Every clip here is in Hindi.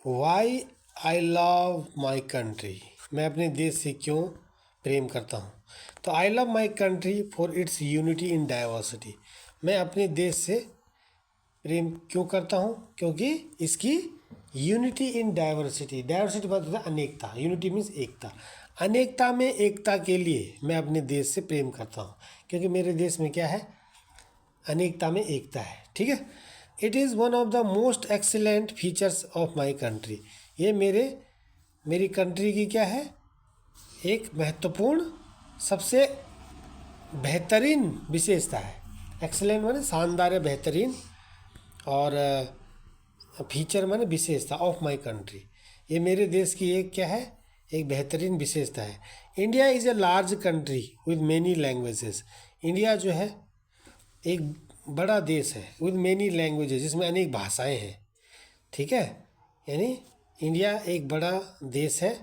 Y I love my country, मैं अपने देश से क्यों प्रेम करता हूँ। तो I love my country for its unity in diversity, मैं अपने देश से प्रेम क्यों करता हूँ, क्योंकि इसकी यूनिटी इन डाइवर्सिटी, डाइवर्सिटी मतलब होता है अनेकता, यूनिटी मीन्स एकता, अनेकता में एकता के लिए मैं अपने देश से प्रेम करता हूँ, क्योंकि मेरे देश में क्या है, अनेकता में एकता है। ठीक है, it is one of the most excellent features of my country, ये मेरी कंट्री की क्या है, एक महत्वपूर्ण सबसे बेहतरीन विशेषता है। एक्सीलेंट माने शानदार या बेहतरीन, और फीचर माने विशेषता, ऑफ माई कंट्री, ये मेरे देश की एक क्या है, एक बेहतरीन विशेषता है। India is a large country with many languages, India जो है एक बड़ा देश है, विद मेनी लैंग्वेजेस, जिसमें अनेक भाषाएं हैं। ठीक है, यानी इंडिया एक बड़ा देश है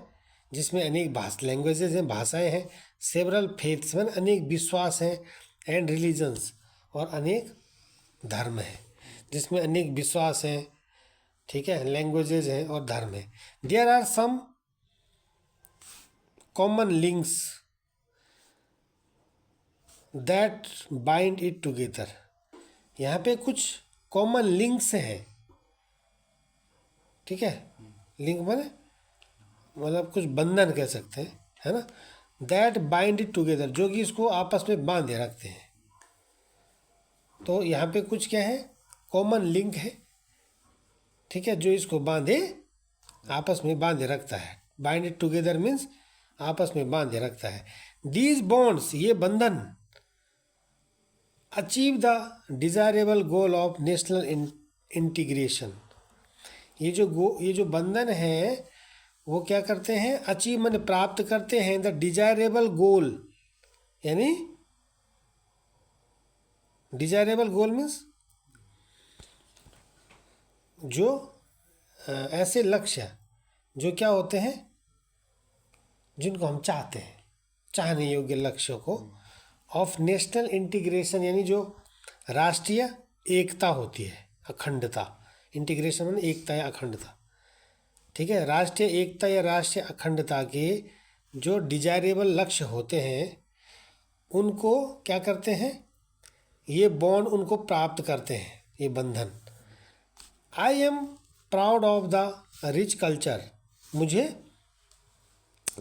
जिसमें अनेक लैंग्वेजेस हैं, भाषाएं हैं। सेवरल फेथ्स में अनेक विश्वास हैं, एंड रिलीजन्स, और अनेक धर्म हैं, जिसमें अनेक विश्वास हैं। ठीक है, लैंग्वेजेस हैं और धर्म है। There are some common links that bind it together, यहाँ पे कुछ कॉमन लिंक्स हैं। ठीक है, लिंक माने मतलब कुछ बंधन कह सकते हैं, है ना। दैट बाइंड इट टुगेदर, जो कि इसको आपस में बांधे रखते हैं। तो यहाँ पे कुछ क्या है, कॉमन लिंक है। ठीक है, जो इसको आपस में बांधे रखता है। बाइंड इट टुगेदर मीन्स आपस में बांधे रखता है। दीज बॉन्ड्स, ये बंधन, achieve the desirable goal of national integration, ये जो बंधन है वो क्या करते हैं, अचीव माने प्राप्त करते हैं, द डिजायरेबल गोल, यानी डिजायरेबल गोल मीन्स जो ऐसे लक्ष्य जो क्या होते हैं, जिनको हम चाहते हैं, चाहने योग्य लक्ष्यों को, ऑफ नेशनल इंटीग्रेशन, यानी जो राष्ट्रीय एकता होती है, अखंडता, इंटीग्रेशन माने एकता या अखंडता। ठीक है, राष्ट्रीय एकता या राष्ट्रीय अखंडता के जो डिजायरेबल लक्ष्य होते हैं, उनको क्या करते हैं, ये बॉन्ड उनको प्राप्त करते हैं, ये बंधन। I am proud of the rich culture, मुझे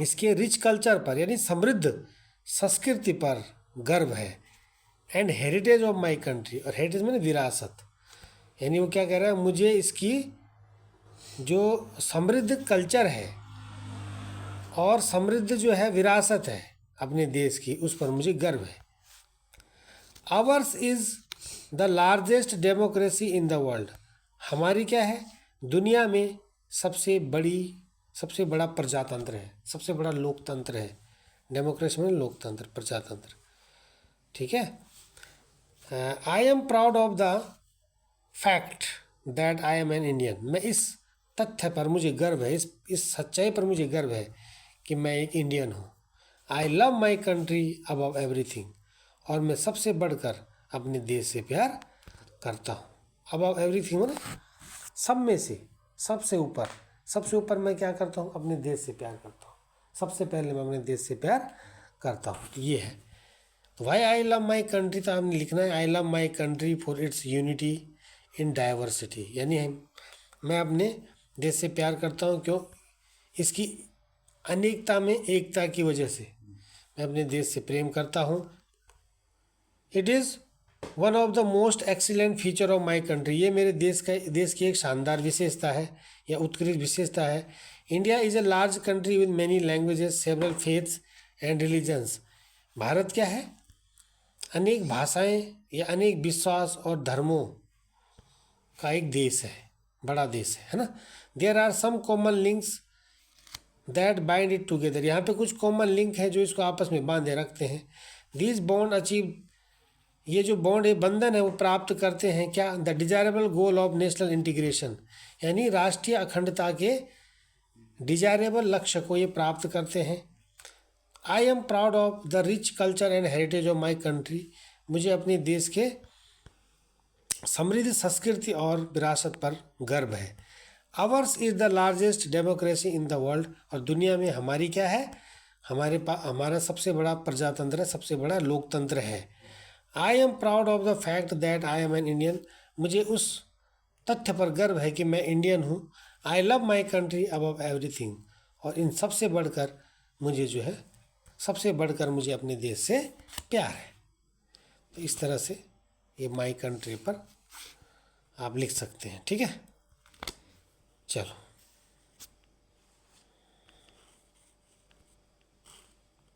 इसके रिच कल्चर पर, यानी समृद्ध संस्कृति पर गर्व है। And heritage of my country, और हेरिटेज माने विरासत, यानी वो क्या कह रहा है, मुझे इसकी जो समृद्ध कल्चर है और समृद्ध जो है विरासत है अपने देश की, उस पर मुझे गर्व है। Hours is the largest democracy in the world, हमारी क्या है, दुनिया में सबसे बड़ा प्रजातंत्र है, सबसे बड़ा लोकतंत्र है। डेमोक्रेसी में लोकतंत्र, प्रजातंत्र। ठीक है, I am proud of the fact that I am an Indian, मैं इस तथ्य पर मुझे गर्व है, इस सच्चाई पर मुझे गर्व है कि मैं एक इंडियन हूँ। आई love my country above everything, और मैं सबसे बढ़कर अपने देश से प्यार करता हूँ। अबव एवरीथिंग मतलब सब में से सबसे ऊपर मैं क्या करता हूँ, अपने देश से प्यार करता हूँ। सबसे पहले मैं अपने देश से प्यार करता हूँ, तो ये है। Why I love my country, तो हमने लिखना है I love my country for its unity in diversity, यानी मैं अपने देश से प्यार करता हूँ, क्यों, इसकी अनेकता में एकता की वजह से मैं अपने देश से प्रेम करता हूँ। It is one of the most excellent feature of my country, ये मेरे देश की एक शानदार विशेषता है या उत्कृष्ट विशेषता है। India is a large country with many languages, several faiths and religions, Bharat क्या है, अनेक भाषाएं या अनेक विश्वास और धर्मों का एक देश है, बड़ा देश है ना। There are some common links that bind it together, यहाँ पे कुछ कॉमन लिंक है जो इसको आपस में बांधे रखते हैं। दिस बॉन्ड अचीव, ये जो बॉन्ड है, बंधन है, वो प्राप्त करते हैं क्या, the desirable goal of national integration, यानी राष्ट्रीय अखंडता के डिजायरेबल लक्ष्य को ये प्राप्त करते हैं। I am proud of the rich culture and heritage of my country, मुझे अपने देश के समृद्ध संस्कृति और विरासत पर गर्व है। Hours is the largest democracy in the world, और दुनिया में हमारी क्या है, हमारा सबसे बड़ा प्रजातंत्र है, सबसे बड़ा लोकतंत्र है। I am proud of the fact that I am an Indian, मुझे उस तथ्य पर गर्व है कि मैं इंडियन हूँ। आई love my country above everything, और इन सबसे बढ़कर मुझे जो है, सबसे बढ़कर मुझे अपने देश से प्यार है। तो इस तरह से ये माई कंट्री पर आप लिख सकते हैं, ठीक है। चलो।